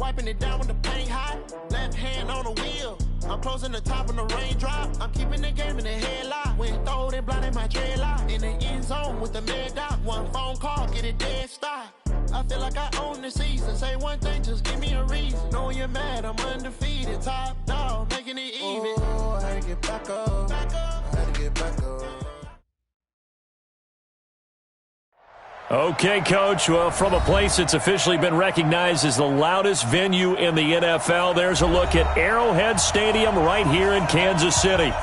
wiping it down when the paint hot. Left hand on the wheel. I'm closing the top of the raindrop. I'm keeping the game in the headlock. When throwed and blinded my dreadlock. In the end zone with the mad dot. One phone call, get it dead stop. I feel like I own the season. Say one thing, just give me a reason. Knowing you're mad, I'm undefeated. Top dog, making it even. Oh, I had to get back up. I had to get back up. Okay, Coach. Well, from a place that's officially been recognized as the loudest venue in the NFL, there's a look at Arrowhead Stadium right here in Kansas City.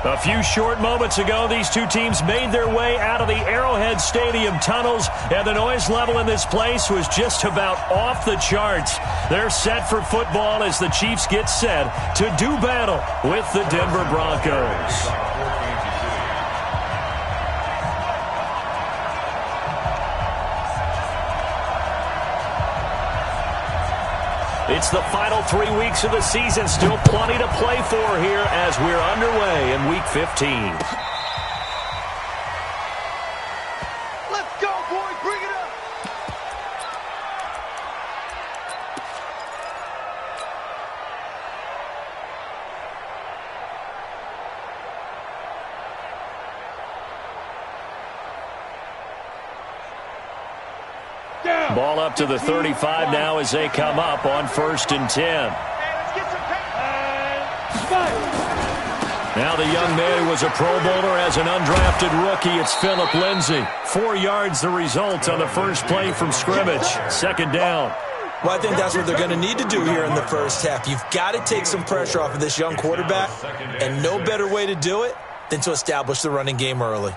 A few short moments ago, these two teams made their way out of the Arrowhead Stadium tunnels, and the noise level in this place was just about off the charts. They're set for football as the Chiefs get set to do battle with the Denver Broncos. It's the final 3 weeks of the season. Still plenty to play for here as we're underway in Week 15. Let's go, boys. Bring it up. Ball up to the 35 now as they come up on 1st and 10. Now the young man who was a Pro Bowler as an undrafted rookie, it's Phillip Lindsay. 4 yards the result on the first play from scrimmage. 2nd down. Well, I think that's what they're going to need to do here in the first half. You've got to take some pressure off of this young quarterback, and no better way to do it than to establish the running game early.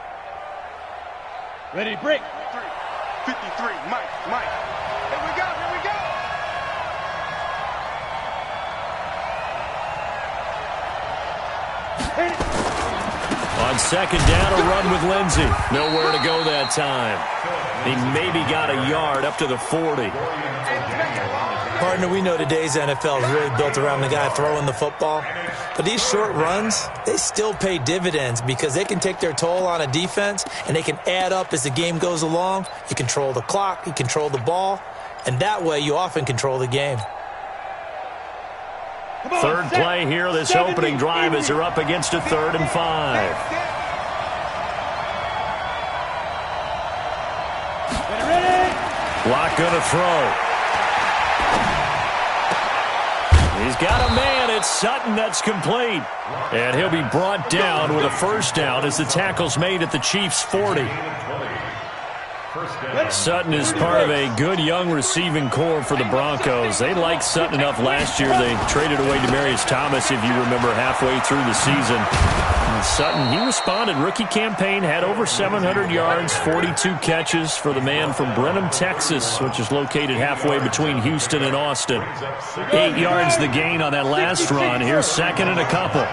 Ready, break. 53, Mike. Here we go. On 2nd down, a run with Lindsay. Nowhere to go that time. He maybe got a yard up to the 40. Partner, we know today's NFL is really built around the guy throwing the football. But these short runs, they still pay dividends because they can take their toll on a defense and they can add up as the game goes along. You control the clock, you control the ball, and that way you often control the game. Third play here, this opening drive as they're up against a 3rd and 5. Block gonna throw. He's got a man. It's Sutton that's complete. And he'll be brought down with a 1st down as the tackle's made at the Chiefs' 40. Sutton is part of a good young receiving core for the Broncos. They liked Sutton enough last year. They traded away Demaryius Thomas, if you remember, halfway through the season. And Sutton, he responded. Rookie campaign, had over 700 yards, 42 catches for the man from Brenham, Texas, which is located halfway between Houston and Austin. 8 yards the gain on that last run. Here's 2nd and a couple.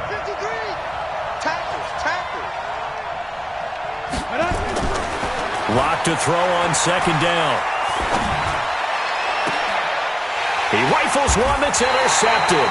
Lock to throw on 2nd down. He rifles one that's intercepted.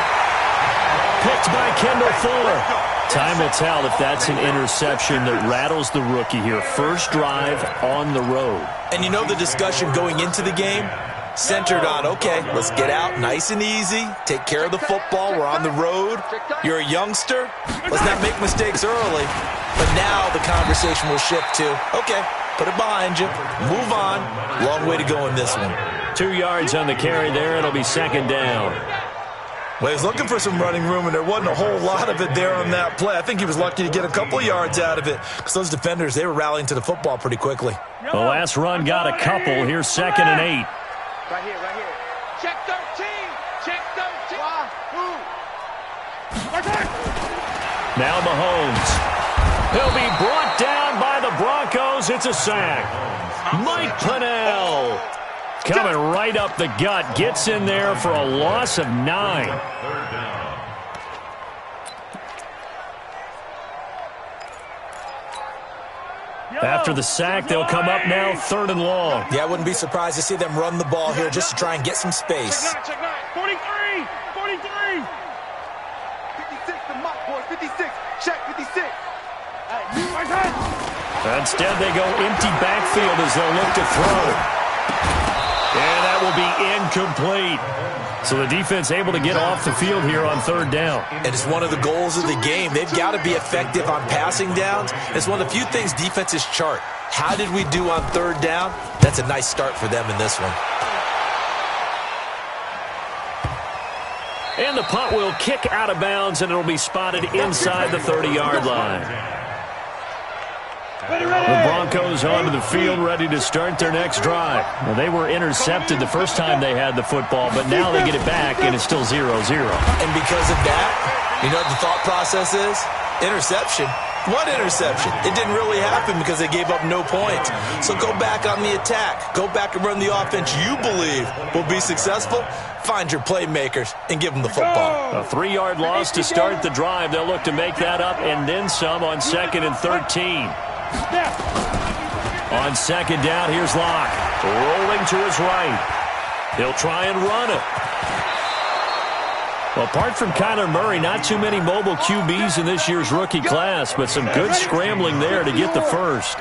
Picked by Kendall Fuller. Time will tell if that's an interception that rattles the rookie here. First drive on the road. And you know the discussion going into the game? Centered on, okay, let's get out nice and easy, take care of the football, we're on the road, you're a youngster, let's not make mistakes early. But now the conversation will shift to, okay, put it behind you, move on, long way to go in this one. 2 yards on the carry there, it'll be 2nd down. Well, he was looking for some running room, and there wasn't a whole lot of it there on that play. I think he was lucky to get a couple of yards out of it because those defenders, they were rallying to the football pretty quickly. The last run got a couple. Here's 2nd and 8. Right here. Check 13. Check 13. Now Mahomes. He'll be brought down by the Broncos. It's a sack. Mike Pennell coming right up the gut. Gets in there for a loss of 9. After the sack, they'll come up now 3rd and long. Yeah, I wouldn't be surprised to see them run the ball here just to try and get some space. Check 9. 43. 56 to Mike, boys. 56. Check 56. Instead, they go empty backfield as they'll look to throw. And that will be incomplete. So the defense able to get off the field here on third down. And it's one of the goals of the game. They've got to be effective on passing downs. It's one of the few things defenses chart. How did we do on third down? That's a nice start for them in this one. And the punt will kick out of bounds, and it'll be spotted inside the 30-yard line. The Broncos onto the field, ready to start their next drive. Well, they were intercepted the first time they had the football, but now they get it back, and it's still 0-0. And because of that, you know what the thought process is? Interception. What interception? It didn't really happen because they gave up no points. So go back on the attack. Go back and run the offense you believe will be successful. Find your playmakers and give them the football. A 3-yard loss to start the drive. They'll look to make that up and then some on 2nd and 13. On 2nd down, here's Locke. Rolling to his right. He'll try and run it. Well, apart from Kyler Murray, not too many mobile QBs in this year's rookie class, but some good scrambling there to get the first.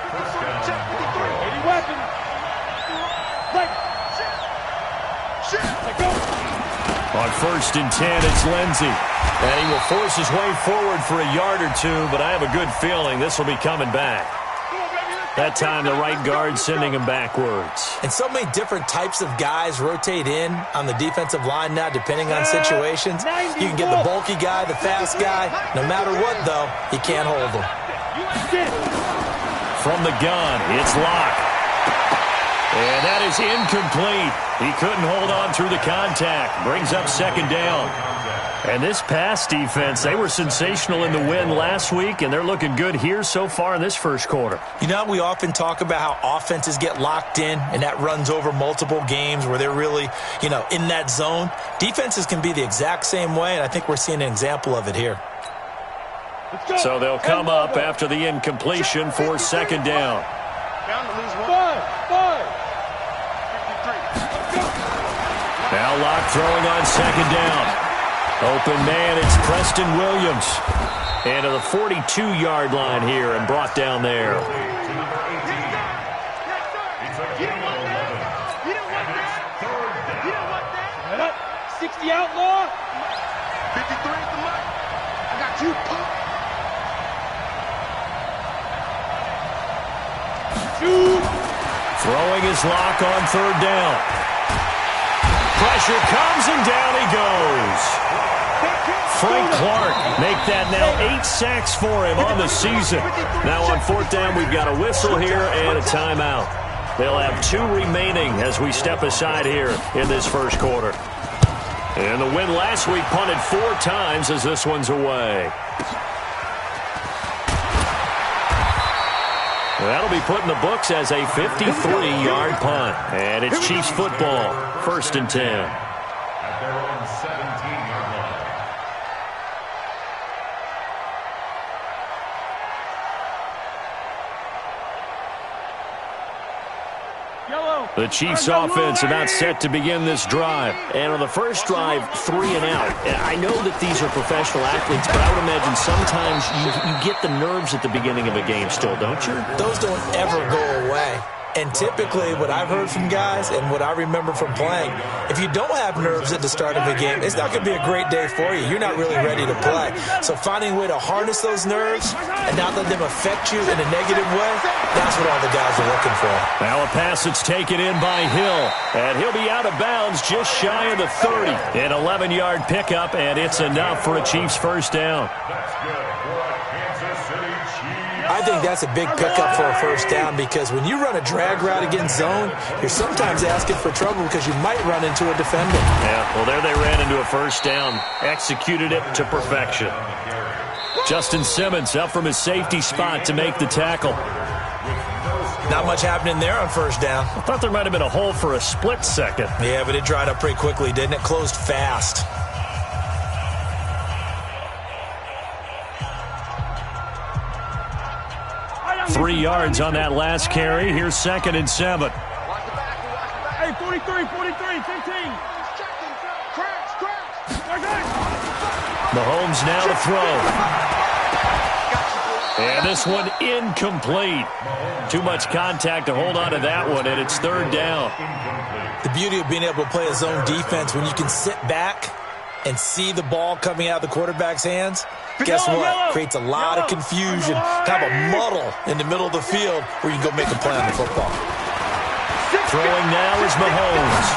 On 1st and 10, it's Lindsey. And he will force his way forward for a yard or two, but I have a good feeling this will be coming back. That time, the right guard sending him backwards. And so many different types of guys rotate in on the defensive line now, depending on situations. You can get the bulky guy, the fast guy. No matter what, though, he can't hold them. From the gun, it's Locke. And that is incomplete. He couldn't hold on through the contact. Brings up 2nd down. And this pass defense, they were sensational in the win last week, and they're looking good here so far in this first quarter. You know, we often talk about how offenses get locked in, and that runs over multiple games where they're really, in that zone. Defenses can be the exact same way, and I think we're seeing an example of it here. So they'll come up after the incompletion for 2nd down. Now Locke throwing on 2nd down. Open man, it's Preston Williams. And to the 42-yard line here and brought down there. You don't want that. You don't want that. You don't want that. 60 outlaw. 53 at the mic. I got you. Shoot. Throwing his Locke on 3rd down. Pressure comes and down he goes. Frank Clark make that now 8 sacks for him on the season. Now on 4th down, we've got a whistle here and a timeout. They'll have 2 remaining as we step aside here in this first quarter. And the win last week punted 4 times as this one's away. That'll be put in the books as a 53-yard punt. And it's Chiefs football, 1st and 10. The Chiefs offense about set to begin this drive. And on the first drive, 3 and out. And I know that these are professional athletes, but I would imagine sometimes you get the nerves at the beginning of a game still, don't you? Those don't ever go away. And typically, what I've heard from guys and what I remember from playing, if you don't have nerves at the start of a game, it's not going to be a great day for you. You're not really ready to play. So finding a way to harness those nerves and not let them affect you in a negative way, that's what all the guys are looking for. Now a pass that's taken in by Hill. And he'll be out of bounds just shy of the 30. An 11-yard pickup, and it's enough for a Chiefs first down. I think that's a big pickup for a first down because when you run a drag route against zone, you're sometimes asking for trouble because you might run into a defender. Yeah, well, there they ran into a first down. Executed it to perfection. Justin Simmons up from his safety spot to make the tackle. Not much happening there on first down. I thought there might have been a hole for a split second. Yeah, but it dried up pretty quickly, didn't it? Closed fast. Three yards on that last carry. Here's 2nd and 7. Hey, 43, 15. Mahomes now to throw. And this one incomplete. Too much contact to hold on to that one, and it's third down. The beauty of being able to play a zone defense when you can sit back and see the ball coming out of the quarterback's hands, guess what? Creates a lot of confusion, kind of a muddle in the middle of the field where you can go make a play on the football. Throwing now is Mahomes.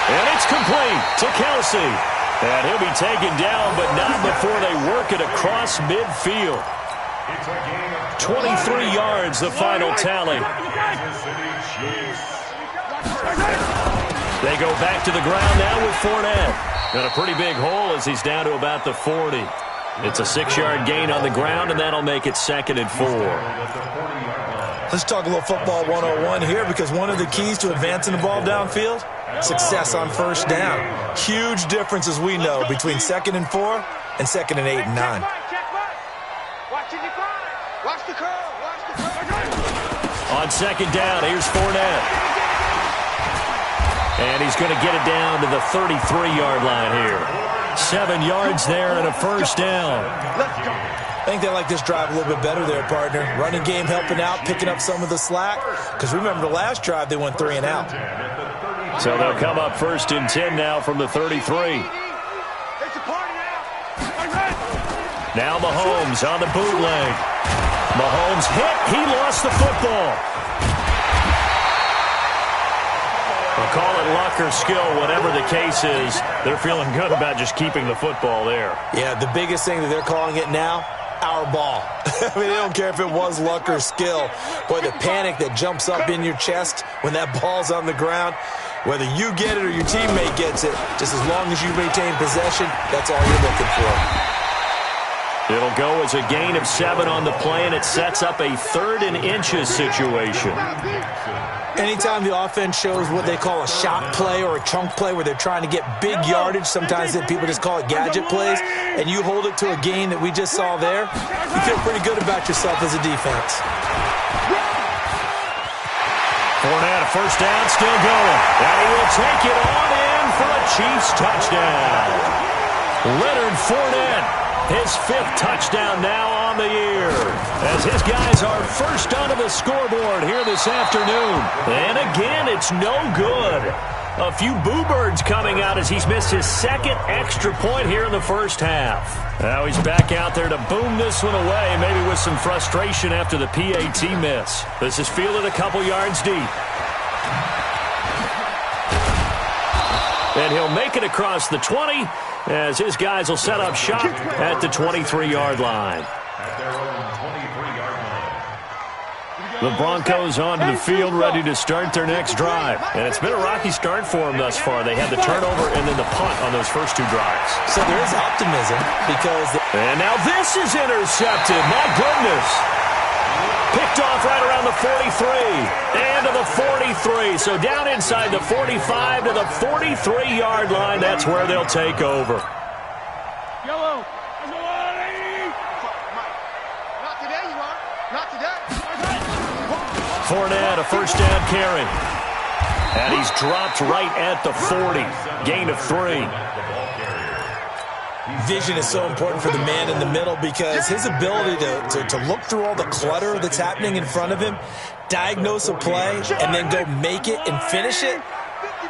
And it's complete to Kelsey. And he'll be taken down, but not before they work it across midfield. 23 yards, the final tally. They go back to the ground now with Fournette. And a pretty big hole as he's down to about the 40. It's a 6-yard gain on the ground, and that'll make it 2nd and 4. Let's talk a little football 101 here, because one of the keys to advancing the ball downfield, success on first down. Huge difference, as we know, between 2nd and 4 and 2nd and 8 and 9. On 2nd down, here's Fournette. And he's going to get it down to the 33-yard line here. 7 yards there and a first down. I think they like this drive a little bit better there, partner. Running game helping out, picking up some of the slack. Because remember, the last drive, they went 3 and out. So they'll come up 1st and 10 now from the 33. Now Mahomes on the bootleg. Mahomes hit. He lost the football. We'll call it luck or skill, whatever the case is. They're feeling good about just keeping the football there. Yeah, the biggest thing that they're calling it now, our ball. I mean, they don't care if it was luck or skill. Boy, the panic that jumps up in your chest when that ball's on the ground, whether you get it or your teammate gets it, just as long as you maintain possession, that's all you're looking for. It'll go as a gain of 7 on the play, and it sets up a 3rd and inches situation. Anytime the offense shows what they call a shot play or a chunk play where they're trying to get big yardage, sometimes people just call it gadget plays, and you hold it to a gain that we just saw there, you feel pretty good about yourself as a defense. Fournette, a first down, still going. And he will take it on in for a Chiefs touchdown. Leonard Fournette, his 5th touchdown now on the year, as his guys are first onto the scoreboard here this afternoon. And again, it's no good. A few boo birds coming out as he's missed his 2nd extra point here in the first half. Now he's back out there to boom this one away, maybe with some frustration after the PAT miss. This is fielded a couple yards deep. And he'll make it across the 20 as his guys will set up shop at the 23-yard line. The Broncos onto the field, ready to start their next drive. And it's been a rocky start for them thus far. They had the turnover and then the punt on those first 2 drives. So there is optimism because... And now this is intercepted. My goodness. Picked off right around the 43 and to the 43. So down inside the 45 to the 43-yard line. That's where they'll take over. Yellow. Not today, you are. Not today. Fournette, a first down carry. And he's dropped right at the 40. Gain of 3. Vision is so important for the man in the middle because his ability to look through all the clutter that's happening in front of him, diagnose a play, and then go make it and finish it,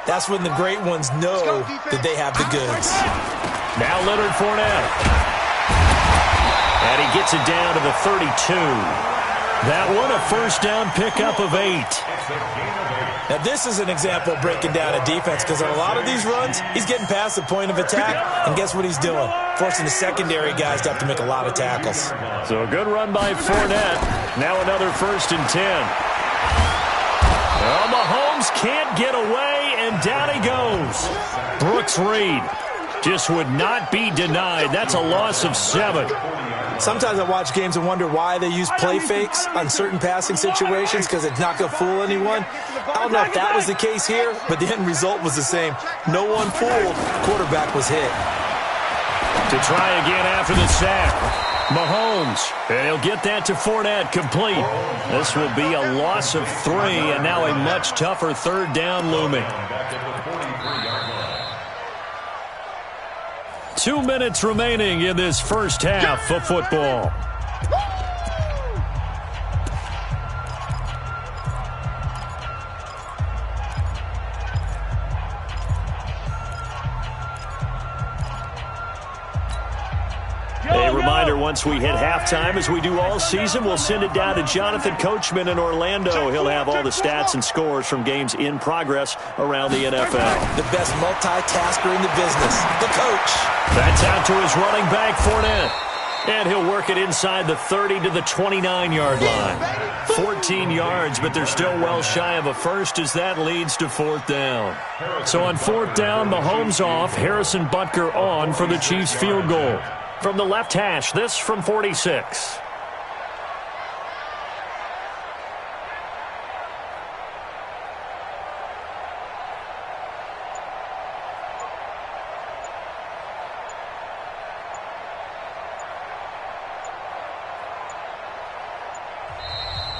that's when the great ones know that they have the goods. Now Leonard Fournette. And he gets it down to the 32. That one a first down pickup of 8. Now this is an example of breaking down a defense because on a lot of these runs, he's getting past the point of attack, and guess what he's doing? Forcing the secondary guys to have to make a lot of tackles. So a good run by Fournette. Now another 1st and 10. Well, Mahomes can't get away, and down he goes. Brooks Reed just would not be denied. That's a loss of 7. Sometimes I watch games and wonder why they use play fakes on certain passing situations because it's not going to fool anyone. I don't know if that was the case here, but the end result was the same. No one fooled. Quarterback was hit. To try again after the sack. Mahomes, and he'll get that to Fournette, complete. This will be a loss of 3, and now a much tougher 3rd down looming. 2 minutes remaining in this first half of football. A reminder, once we hit halftime, as we do all season, we'll send it down to Jonathan Coachman in Orlando. He'll have all the stats and scores from games in progress around the NFL. The best multitasker in the business, the coach. That's out to his running back, Fournette. And he'll work it inside the 30 to the 29-yard line. 14 yards, but they're still well shy of a first as that leads to fourth down. So on fourth down, Mahomes off, Harrison Butker on for the Chiefs field goal. From the left hash, this from 46.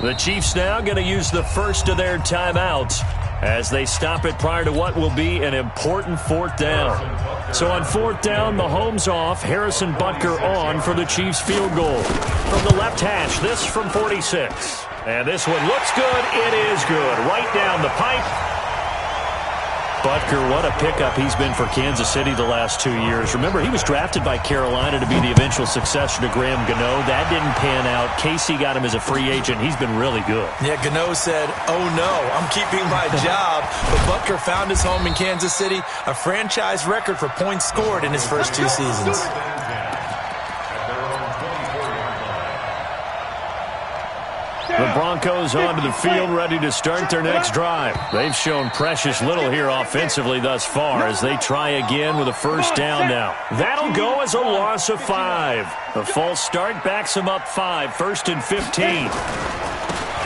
The Chiefs now going to use the first of their timeouts as they stop it prior to what will be an important fourth down. So on fourth down, Mahomes off, Harrison Butker on for the Chiefs field goal. From the left hash, this from 46. And this one looks good. It is good. Right down the pipe. Butker, what a pickup he's been for Kansas City the last 2 years. Remember, he was drafted by Carolina to be the eventual successor to Graham Gano. That didn't pan out. Casey got him as a free agent. He's been really good. Yeah, Gano said, oh no, I'm keeping my job. But Butker found his home in Kansas City, a franchise record for points scored in his first 2 seasons. The Broncos onto the field, ready to start their next drive. They've shown precious little here offensively thus far as they try again with a first down now. That'll go as a loss of 5. The false start backs them up 5, first and 15.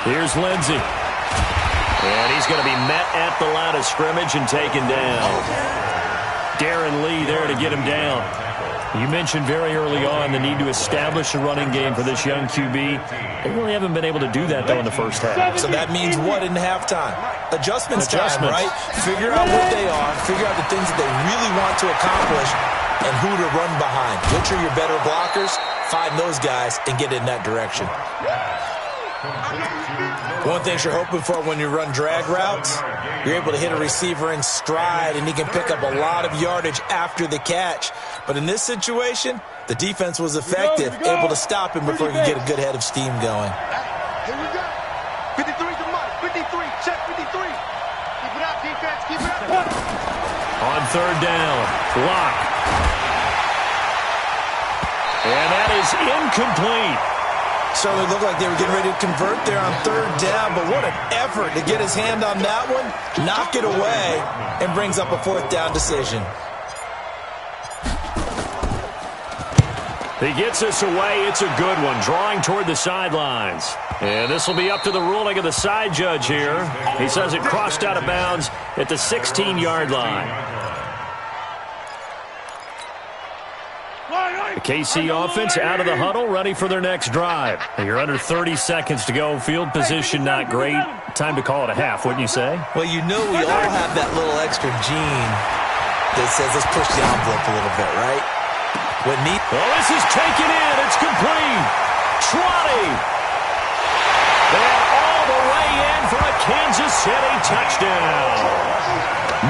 Here's Lindsey. And he's going to be met at the line of scrimmage and taken down. Darren Lee there to get him down. You mentioned very early on the need to establish a running game for this young QB. They really haven't been able to do that, though, in the first half. So that means what in halftime? Adjustments time, right? Figure out what they are, figure out the things that they really want to accomplish, and who to run behind. Which are your better blockers? Find those guys and get in that direction. One thing you're hoping for when you run drag routes, you're able to hit a receiver in stride, and he can pick up a lot of yardage after the catch. But in this situation, the defense was effective, able to stop him before he could get a good head of steam going. Here we go. 53 to Mike. 53. Check 53. Keep it up, defense. Keep it up. On third down, Locke. And that is incomplete. Certainly looked like they were getting ready to convert there on third down, but what an effort to get his hand on that one, knock it away, and brings up a fourth down decision. He gets us away. It's a good one, drawing toward the sidelines. And this will be up to the ruling of the side judge here. He says it crossed out of bounds at the 16-yard line. The KC offense out of the huddle, ready for their next drive. You're under 30 seconds to go. Field position not great. Time to call it a half, wouldn't you say? Well, you know we all have that little extra gene that says let's push the envelope a little bit, right? Well, this is taken in. It's complete. Trotty. And all the way in for a Kansas City touchdown.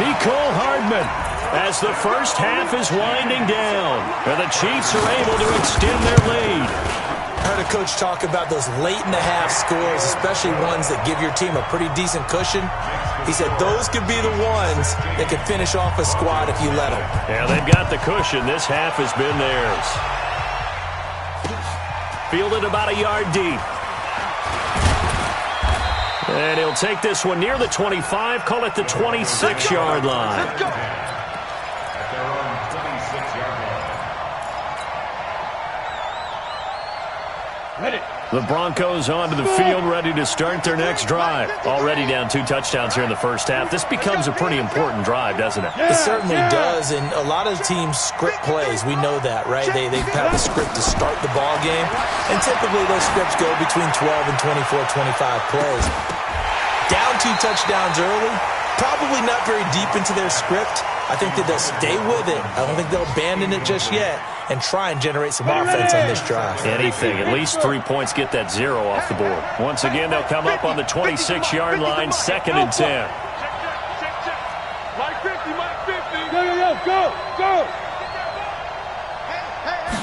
Nicole Hardman. As the first half is winding down, and the Chiefs are able to extend their lead. I heard a coach talk about those late-in-the-half scores, especially ones that give your team a pretty decent cushion. He said those could be the ones that could finish off a squad if you let them. Yeah, they've got the cushion. This half has been theirs. Fielded about a yard deep. And he'll take this one near the 25, call it the 26-yard line. Let's go. The Broncos onto the field, ready to start their next drive. Already down 2 touchdowns here in the first half. This becomes a pretty important drive, doesn't it? It certainly does, and a lot of teams script plays. We know that, right? They have a script to start the ball game, and typically those scripts go between 12 and 24, 25 plays. Down 2 touchdowns early, probably not very deep into their script, I think that they'll stay with it. I don't think they'll abandon it just yet and try and generate some offense on this drive. Anything. At least 3 points get that 0 off the board. Once again, they'll come up on the 26-yard line, 2nd and 10. Mike 50, Mike 50. Go.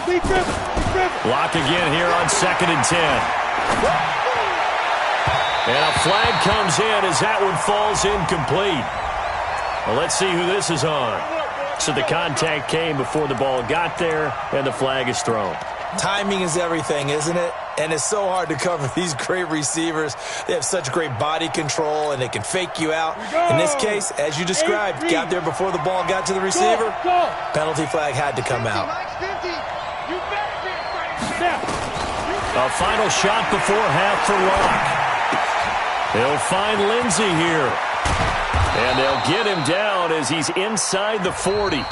Be driven. Block again here on 2nd and 10. And a flag comes in as that one falls incomplete. Well, let's see who this is on. So the contact came before the ball got there, and the flag is thrown. Timing is everything, isn't it? And it's so hard to cover these great receivers. They have such great body control, and they can fake you out. In this case, as you described, got there before the ball got to the receiver. Penalty flag had to come out. A final shot before half for Locke. They'll find Lindsey here. And they'll get him down as he's inside the 40.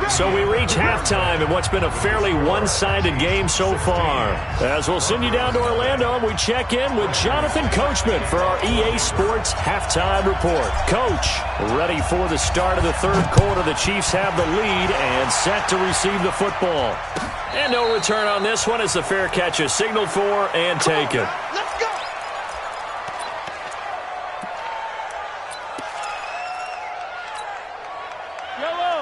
So we reach halftime in what's been a fairly one-sided game so far. As we'll send you down to Orlando, we check in with Jonathan Coachman for our EA Sports Halftime Report. Coach, ready for the start of the third quarter. The Chiefs have the lead and set to receive the football. And no return on this one as the fair catch is signaled for and taken. Let's go.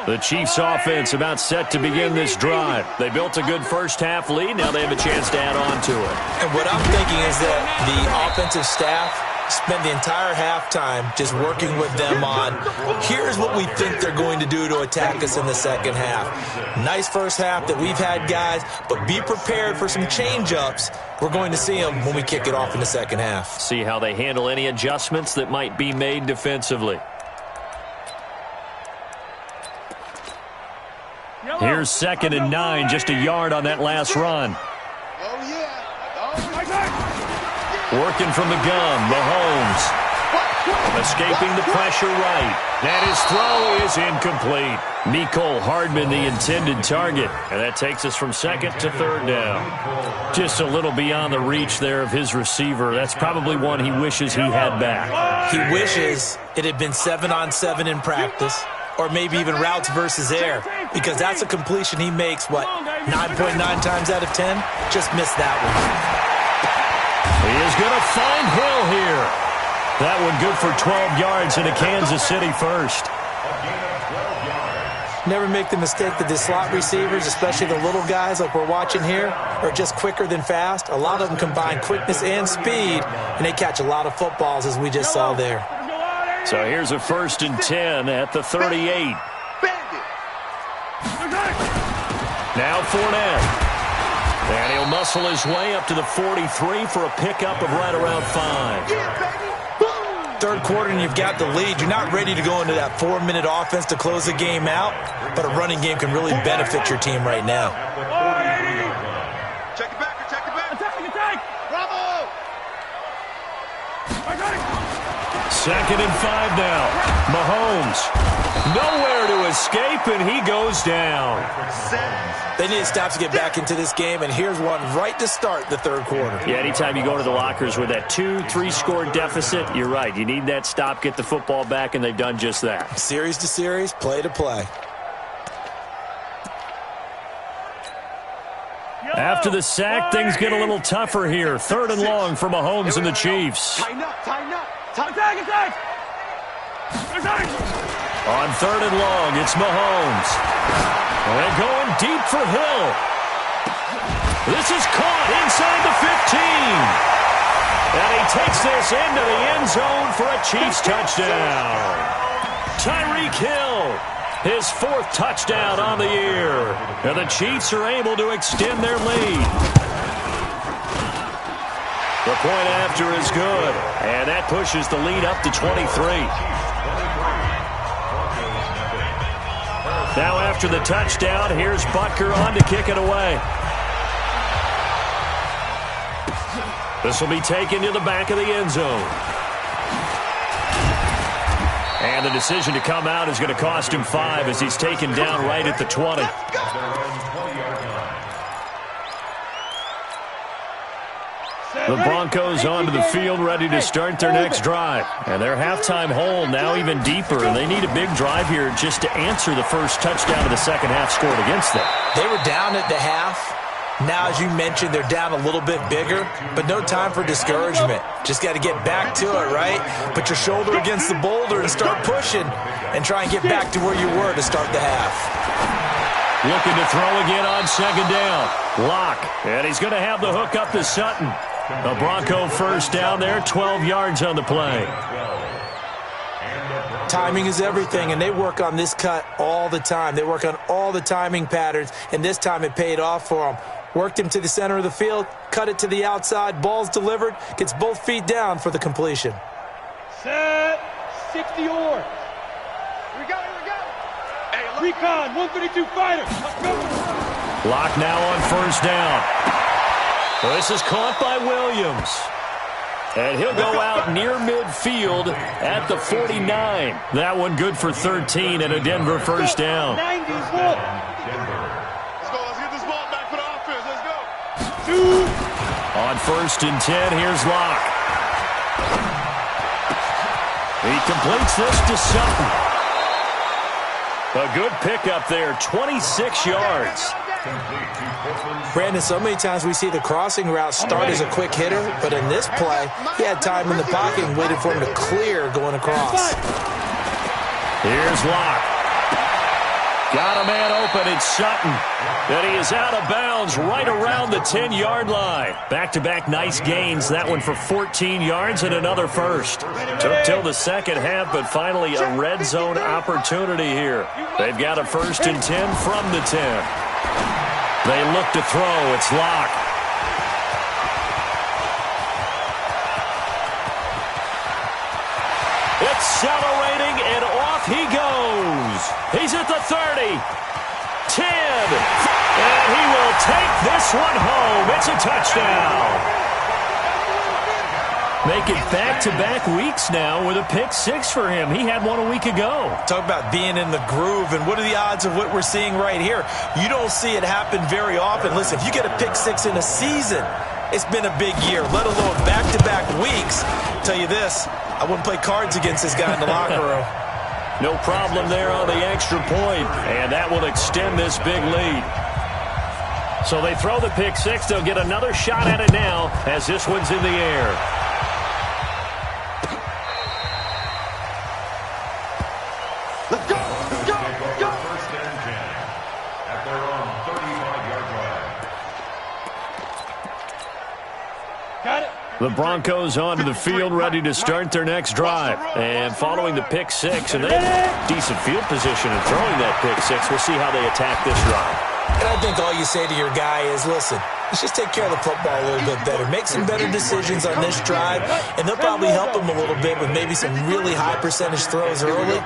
The Chiefs offense about set to begin this drive. They built a good first-half lead. Now they have a chance to add on to it. And what I'm thinking is that the offensive staff spent the entire halftime just working with them on, here's what we think they're going to do to attack us in the second half. Nice first half that we've had, guys, but be prepared for some change-ups. We're going to see them when we kick it off in the second half. See how they handle any adjustments that might be made defensively. Here's 2nd and 9, just a yard on that last run. Working from the gun, Mahomes. Escaping the pressure right. And his throw is incomplete. Mecole Hardman, the intended target. And that takes us from 2nd to 3rd down. Just a little beyond the reach there of his receiver. That's probably one he wishes he had back. He wishes it had been 7-on-7 in practice, or maybe even routes versus air, because that's a completion he makes, 9.9 times out of 10? Just missed that one. He is going to find Hill here. That one good for 12 yards and a Kansas City first. Never make the mistake that the slot receivers, especially the little guys like we're watching here, are just quicker than fast. A lot of them combine quickness and speed, and they catch a lot of footballs, as we just saw there. So here's a 1st and 10 at the 38. Now Fournette. And he'll muscle his way up to the 43 for a pickup of right around 5. Third quarter and you've got the lead. You're not ready to go into that 4-minute offense to close the game out, but a running game can really benefit your team right now. Check it back. Attack. Bravo. 2nd and 5 now. Mahomes. Nowhere to escape, and he goes down. They need stops to get back into this game, and here's one right to start the third quarter. Yeah, anytime you go to the lockers with that 2-3 score deficit, you're right. You need that stop, get the football back, and they've done just that. Series to series, play to play. After the sack, things get a little tougher here. 3rd and long for Mahomes and the Chiefs. Tighten up. Attack. On 3rd and long, it's Mahomes. They're going deep for Hill. This is caught inside the 15. And he takes this into the end zone for a Chiefs touchdown. Tyreek Hill, his 4th touchdown on the year. And the Chiefs are able to extend their lead. The point after is good. And that pushes the lead up to 23. Now after the touchdown, here's Butker on to kick it away. This will be taken to the back of the end zone. And the decision to come out is going to cost him 5 as he's taken down right at the 20. The Broncos onto the field, ready to start their next drive. And their halftime hole now even deeper, and they need a big drive here just to answer the first touchdown of the second half scored against them. They were down at the half. Now, as you mentioned, they're down a little bit bigger, but no time for discouragement. Just got to get back to it, right? Put your shoulder against the boulder and start pushing and try and get back to where you were to start the half. Looking to throw again on second down. Lock, and he's going to have the hook up to Sutton. A Bronco first down there, 12 yards on the play. Timing is everything, and they work on this cut all the time. They work on all the timing patterns, and this time it paid off for them. Worked him to the center of the field, cut it to the outside, ball's delivered, gets both feet down for the completion. Set, 60 yards. We got it. Hey, Recon, 132 fighter. Let's go. Lock now on first down. Well, this is caught by Williams. And he'll go out near midfield at the 49. That one good for 13 and a Denver first down. 91. Let's go. Let's get this ball back for the offense. Let's go. 2. On first and 10, here's Lock. He completes this to Sutton. A good pickup there, 26 yards. Brandon, so many times we see the crossing route start as a quick hitter, but in this play, he had time in the pocket and waited for him to clear going across. Here's Lock. Got a man open, it's Sutton. And he is out of bounds right around the 10-yard line. Back-to-back nice gains. That one for 14 yards and another first. Took till the second half, but finally a red zone opportunity here. They've got a first and 10 from the 10. They look to throw. It's Lock. Accelerating, and off he goes. He's at the 30, 10, and he will take this one home. It's a touchdown. Make it back-to-back weeks now with a pick six for him. He had one a week ago. Talk about being in the groove, and what are the odds of what we're seeing right here? You don't see it happen very often. Listen, if you get a pick six in a season, it's been a big year, let alone back-to-back weeks. I'll tell you this, I wouldn't play cards against this guy in the locker room. No problem there on the extra point, and that will extend this big lead. So they throw the pick six. They'll get another shot at it now as this one's in the air. Let's go. First and 10 at their own 35-yard line. Got it. The Broncos onto the field, ready to start their next drive. And following the pick six, and they have decent field position in throwing that pick six. We'll see how they attack this drive. And I think all you say to your guy is, listen, let's just take care of the football a little bit better. Make some better decisions on this drive, and they'll probably help him a little bit with maybe some really high percentage throws early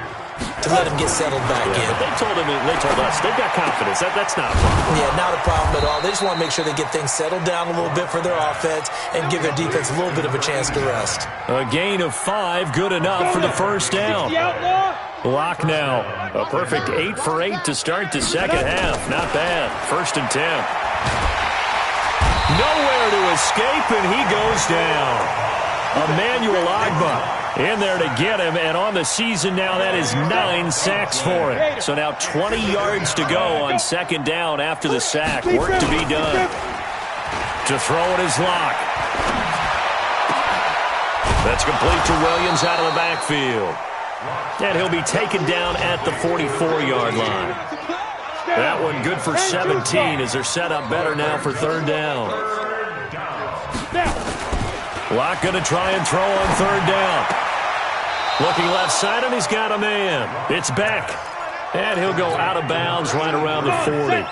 to let him get settled back in. But they told us they've got confidence. That's not a problem. Yeah, not a problem at all. They just want to make sure they get things settled down a little bit for their offense and give their defense a little bit of a chance to rest. A gain of 5, good enough for the first down. Lock now. A perfect 8 for 8 to start the second half. Not bad. First and 10. Nowhere to escape, and he goes down. Emmanuel Agba in there to get him, and on the season now, that is 9 sacks for him. So now 20 yards to go on second down after the sack. Work to be done. To throw it is Lock. That's complete to Williams out of the backfield. And he'll be taken down at the 44-yard line. That one good for 17 as they're set up better now for third down. Lock going to try and throw on third down. Looking left side, and he's got a man. It's Beck. And he'll go out of bounds right around the 40.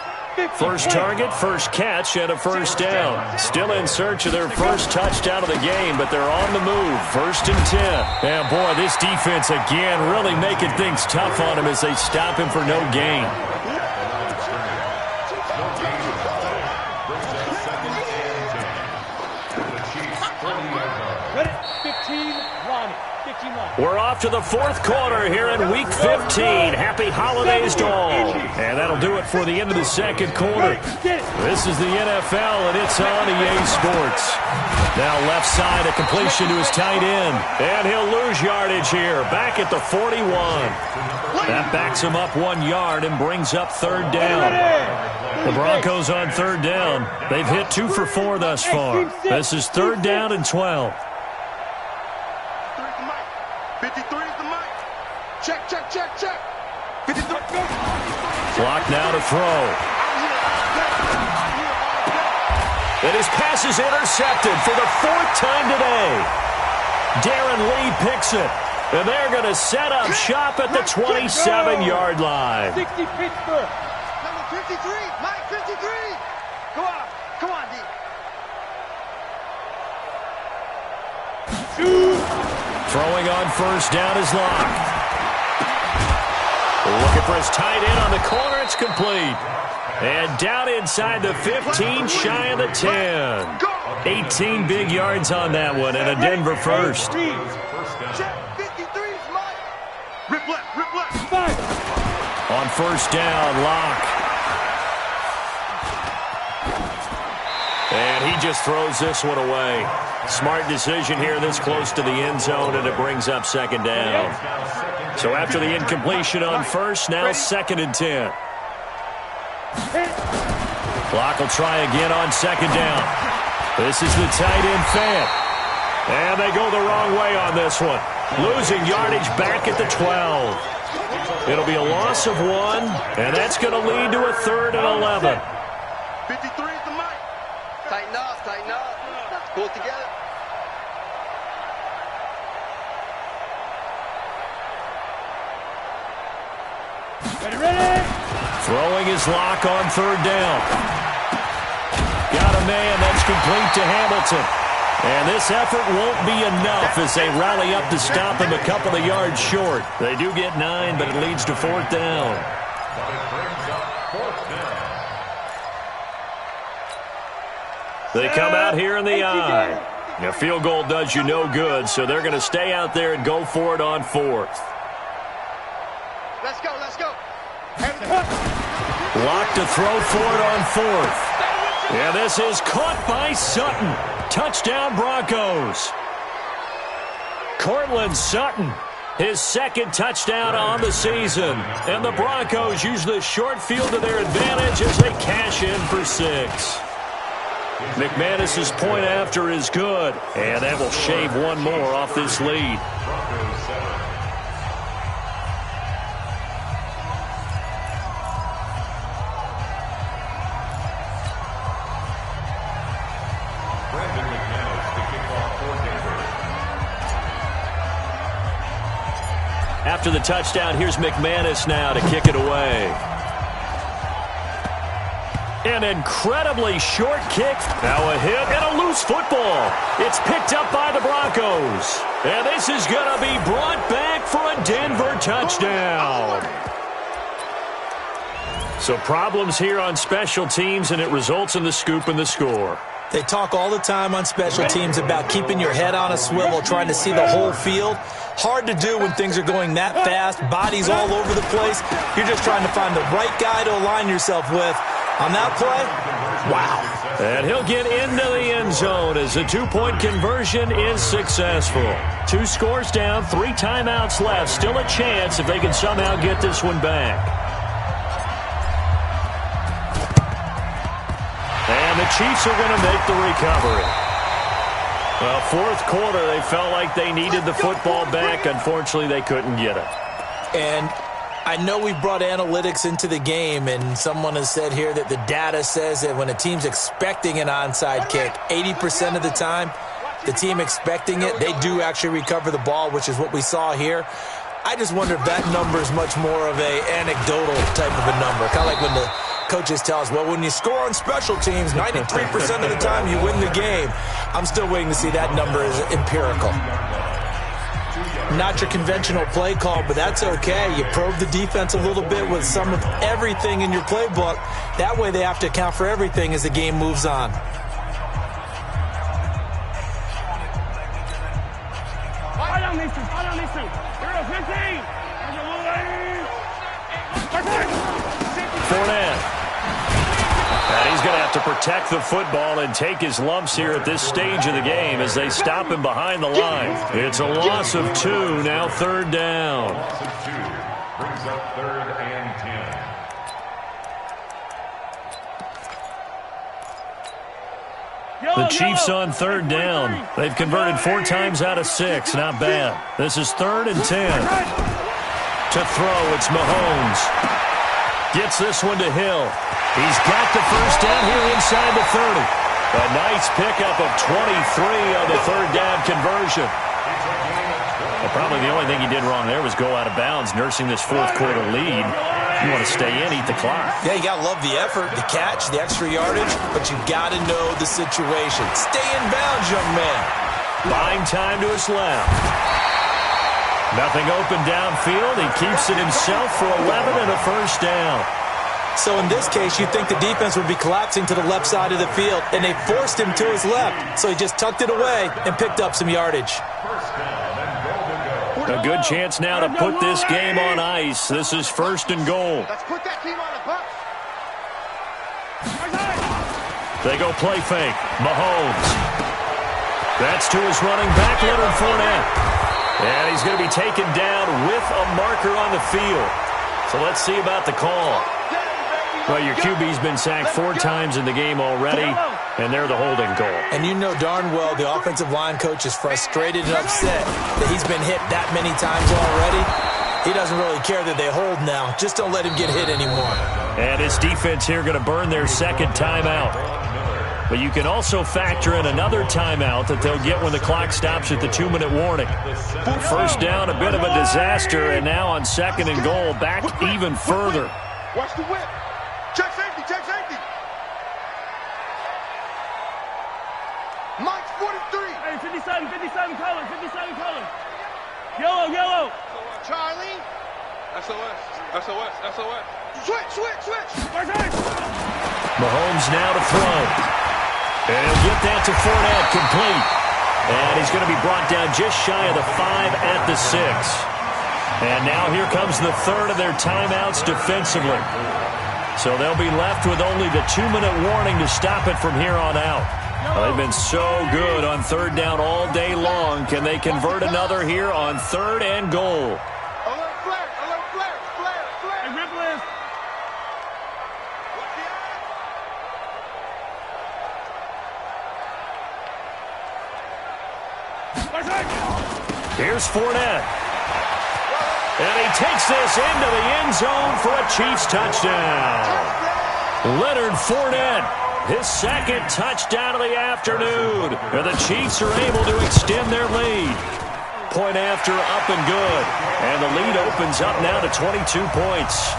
First target, first catch, and a first down. Still in search of their first touchdown of the game, but they're on the move. First and 10. And boy, this defense again really making things tough on him as they stop him for no gain. We're off to the fourth quarter here in Week 15. Happy holidays to all. And that'll do it for the end of the second quarter. This is the NFL, and it's on EA Sports. Now left side, a completion to his tight end. And he'll lose yardage here, back at the 41. That backs him up 1 yard and brings up third down. The Broncos on third down. They've hit 2 for 4 thus far. This is third down and 12. 53 is the mic. Check, check, check, check. 53. Clock now to throw. And his pass is intercepted for the 4th time today. Darren Lee picks it. And they're going to set up shop at the 27-yard line. 60 Pittsburgh. Number 53, Mike 53. Go on. Come on, D. Throwing on first down is Locke. Looking for his tight end on the corner. It's complete. And down inside the 15, shy of the 10. 18 big yards on that one, and a Denver first. Check, 53 is Mike. Rip left, rip left. On first down, Locke. And he just throws this one away. Smart decision here this close to the end zone, and it brings up second down. So after the incompletion on first, now second and 10. Clock will try again on second down. This is the tight end Fant. And they go the wrong way on this one. Losing yardage back at the 12. It'll be a loss of 1, and that's going to lead to a 3rd and 11. 53 is the mic. Tighten up, tighten up. Pull it together. Ready? Throwing his Lock on third down. Got a man that's complete to Hamilton. And this effort won't be enough as they rally up to stop him a couple of yards short. They do get 9, but it leads to 4th down. They come out here in the eye. A field goal does you no good, so they're going to stay out there and go for it on 4th. Let's go, let's go. Lock to throw for it on 4th. Yeah, this is caught by Sutton. Touchdown Broncos. Cortland Sutton, his 2nd touchdown on the season. And the Broncos use the short field to their advantage as they cash in for 6. McManus's point after is good, and that will shave 1 more off this lead. After the touchdown, here's McManus now to kick it away. An incredibly short kick. Now a hit and a loose football. It's picked up by the Broncos. And this is going to be brought back for a Denver touchdown. So problems here on special teams, and it results in the scoop and the score. They talk all the time on special teams about keeping your head on a swivel, trying to see the whole field. Hard to do when things are going that fast, bodies all over the place. You're just trying to find the right guy to align yourself with. On that play, wow. And he'll get into the end zone as the 2-point conversion is successful. 2 scores down, 3 timeouts left. Still a chance if they can somehow get this one back. And the Chiefs are going to make the recovery. Well, 4th quarter, they felt like they needed the football back. Unfortunately, they couldn't get it. And I know we brought analytics into the game, and someone has said here that the data says that when a team's expecting an onside kick, 80% of the time, the team expecting it, they do actually recover the ball, which is what we saw here. I just wonder if that number is much more of a anecdotal type of a number, kind of like when the coaches tell us, well, when you score on special teams, 93% of the time you win the game. I'm still waiting to see that number as empirical. Not your conventional play call, but that's okay. You probe the defense a little bit with some of everything in your playbook. That way they have to account for everything as the game moves on. Fire down, Mason. Fire down, Fournette. And he's going to have to protect the football and take his lumps here at this stage of the game as they stop him behind the line. It's a loss of 2, now third down. Loss of 2 brings up 3rd and 10. The Chiefs on third down. They've converted 4 times out of 6. Not bad. This is 3rd and 10. To throw, it's Mahomes. Gets this one to Hill. He's got the first down here inside the 30. A nice pickup of 23 on the third down conversion. Well, probably the only thing he did wrong there was go out of bounds, nursing this fourth quarter lead. You want to stay in, eat the clock. Yeah, you got to love the effort, the catch, the extra yardage, but you got to know the situation. Stay in bounds, young man. Buying time to his left. Nothing open downfield. He keeps it himself for 11 and a first down. So in this case, you'd think the defense would be collapsing to the left side of the field, and they forced him to his left. So he just tucked it away and picked up some yardage. A good chance now to put this game on ice. This is 1st and goal. Let's put that team on the bus. They go play fake. Mahomes. That's to his running back, Leonard Fournette. And he's going to be taken down with a marker on the field. So let's see about the call. Well, your QB's been sacked 4 times in the game already, and they're the holding goal. And you know darn well the offensive line coach is frustrated and upset that he's been hit that many times already. He doesn't really care that they hold now. Just don't let him get hit anymore. And his defense here going to burn their second timeout. But you can also factor in another timeout that they'll get when the clock stops at the 2-minute warning. First down, a bit of a disaster, and now on 2nd and goal, back even further. Watch the whip. Check safety, check safety. Mike's 43. Hey, 57, color, 57 color. Yellow. Charlie. SOS. Switch. Mahomes now to throw. And he'll get that to Fournette, complete. And he's going to be brought down just shy of the 5 at the 6. And now here comes the third of their timeouts defensively. So they'll be left with only the 2-minute warning to stop it from here on out. Well, they've been so good on third down all day long. Can they convert another here on 3rd and goal? Alert flare. Hey, Ripley. Here's Fournette. And he takes this into the end zone for a Chiefs touchdown. Leonard Fournette, his 2nd touchdown of the afternoon. And the Chiefs are able to extend their lead. Point after, up and good. And the lead opens up now to 22 points.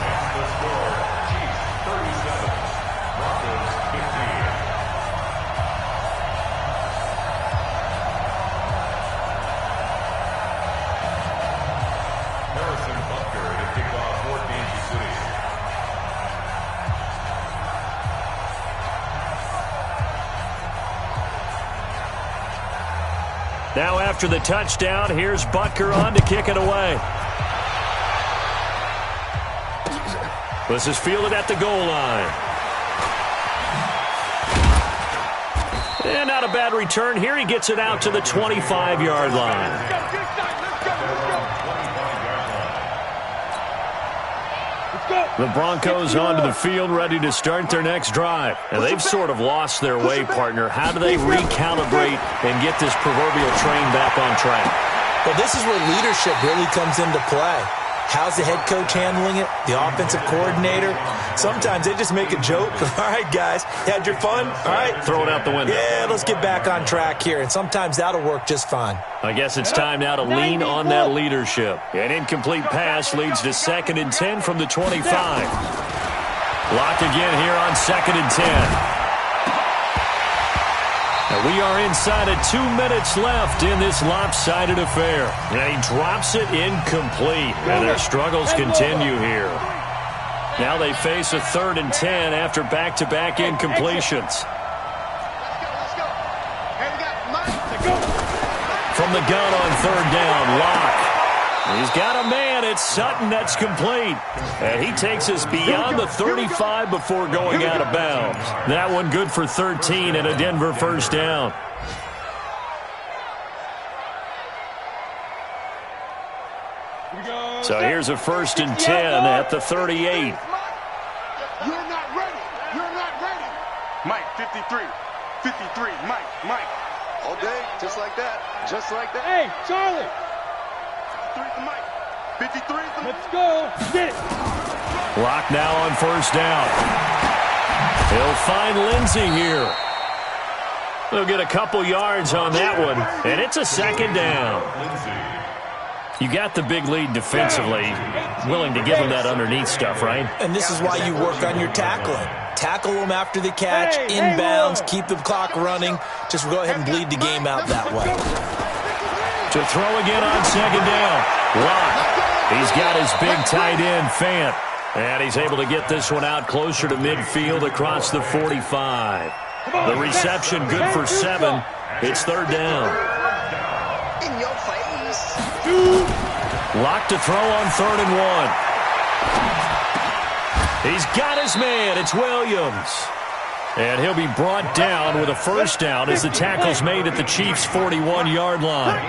Now after the touchdown, here's Butker on to kick it away. This is fielded at the goal line. And not a bad return. Here he gets it out to the 25-yard line. The Broncos onto the field, ready to start their next drive. And they've sort of lost their way, partner. How do they recalibrate and get this proverbial train back on track? Well, this is where leadership really comes into play. How's the head coach handling it? The offensive coordinator? Sometimes they just make a joke. All right, guys, had your fun? All right. Throw it out the window. Yeah, let's get back on track here. And sometimes that'll work just fine. I guess it's time now to lean on that leadership. An incomplete pass leads to 2nd and 10 from the 25. Locked again here on 2nd and 10. And we are inside of 2 minutes left in this lopsided affair. And he drops it incomplete. And their struggles continue here. Now they face a 3rd and 10 after back-to-back incompletions. Let's go. Hey, we got Mike to go. From the gun on 3rd down, Locke. He's got a man. It's Sutton that's complete. And he takes us beyond the 35 before going out of bounds. That one good for 13 and a Denver first down. So here's a 1st and 10 at the 38. You're not ready. You're not ready. Mike, 53. 53. Mike. All day, just like that. Just like that. Hey, Charlie. 53 to Mike. 53 to Mike. Let's go. Get it. Block now on 1st down. He'll find Lindsey here. They'll get a couple yards on that one, and it's a 2nd down. You got the big lead defensively, willing to give them that underneath stuff, right? And this is why you work on your tackling. Tackle them after the catch, inbounds, keep the clock running. Just go ahead and bleed the game out that way. To throw again on 2nd down. Locke. He's got his big tight end, Fant. And he's able to get this one out closer to midfield across the 45. The reception good for 7. It's 3rd down. In your face. Locke to throw on 3rd and 1. He's got his man. It's Williams. And he'll be brought down with a 1st down as the tackle's made at the Chiefs' 41-yard line.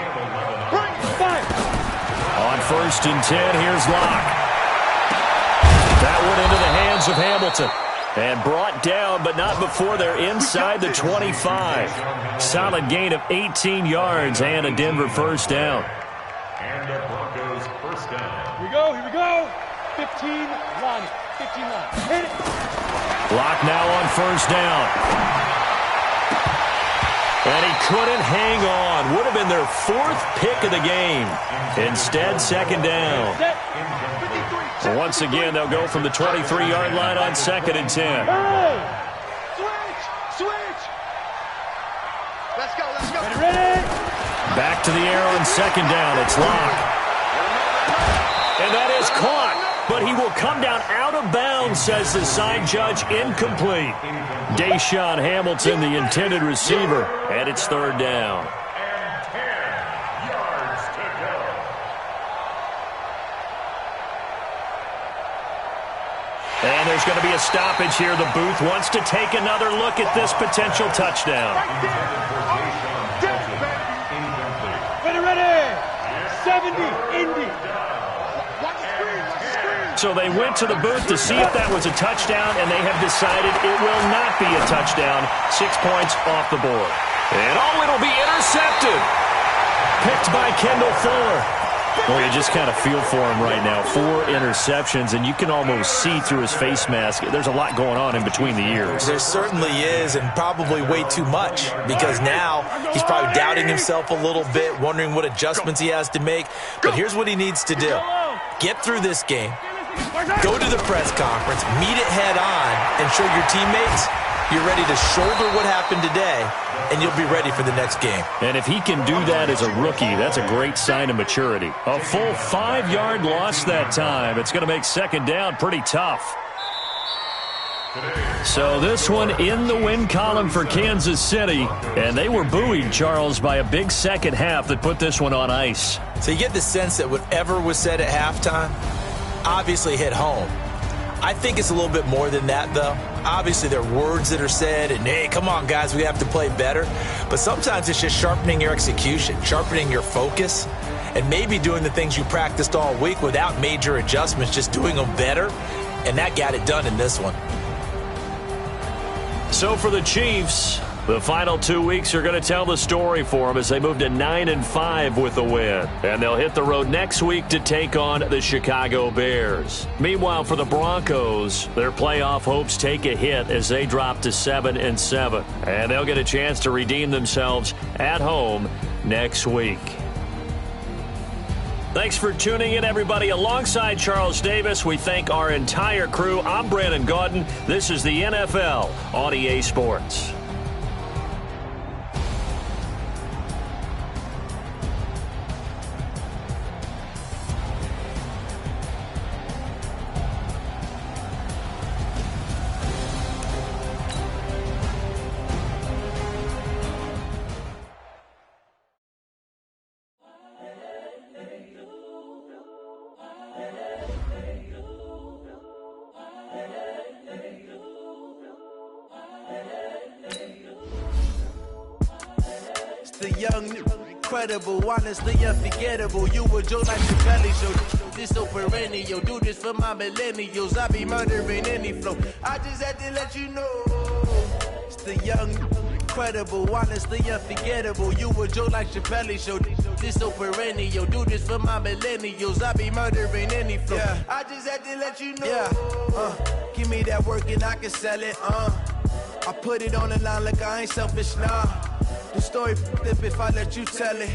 On 1st and 10, here's Locke. That one into the hands of Hamilton. And brought down, but not before they're inside the 25. Solid gain of 18 yards and a Denver first down. And the Broncos first down. Here we go. 15 line. 15 line. Hit it. Locke now on 1st down. And he couldn't hang on. Would have been their 4th pick of the game. Instead, 2nd down. Once again, they'll go from the 23-yard line on 2nd and 10. Switch. Let's go. Ready. Back to the air on 2nd down. It's Locke. And that is caught. But he will come down out of bounds, says the side judge. Incomplete. Deshaun Hamilton, the intended receiver. And it's 3rd down. And 10 yards to go. And there's going to be a stoppage here. The booth wants to take another look at this potential touchdown. Ready. 70. Indy. So they went to the booth to see if that was a touchdown, and they have decided it will not be a touchdown. 6 points off the board. And it'll be intercepted. Picked by Kendall Fuller. Well, you just kind of feel for him right now. 4 interceptions, and you can almost see through his face mask. There's a lot going on in between the ears. There certainly is, and probably way too much, because now he's probably doubting himself a little bit, wondering what adjustments he has to make. But here's what he needs to do. Get through this game, go to the press conference, meet it head on, and show your teammates you're ready to shoulder what happened today, and you'll be ready for the next game. And if he can do that as a rookie, that's a great sign of maturity. A full 5-yard loss that time. It's going to make 2nd down pretty tough. So this one in the win column for Kansas City, and they were buoyed, Charles, by a big second half that put this one on ice. So you get the sense that whatever was said at halftime obviously hit home. I think it's a little bit more than that, though. Obviously, there are words that are said, and, hey, come on, guys, we have to play better. But sometimes it's just sharpening your execution, sharpening your focus, and maybe doing the things you practiced all week without major adjustments, just doing them better, and that got it done in this one. So for the Chiefs, the final 2 weeks are going to tell the story for them as they move to 9-5 with the win. And they'll hit the road next week to take on the Chicago Bears. Meanwhile, for the Broncos, their playoff hopes take a hit as they drop to 7-7. And they'll get a chance to redeem themselves at home next week. Thanks for tuning in, everybody. Alongside Charles Davis, we thank our entire crew. I'm Brandon Gaudin. This is the NFL on EA Sports. It's the young, incredible, honestly unforgettable. You were Joe like the Kelly Show. This so perennial, do this for my millennials. I be murdering any flow. I just had to let you know. It's the young, incredible, honestly unforgettable. You were Joe like Chappelle Show. This so perennial, do this for my millennials. I be murdering any flow. Yeah. I just had to let you know. Yeah. Give me that work and I can sell it. I put it on the line like I ain't selfish, nah. The story flip if I let you tell it.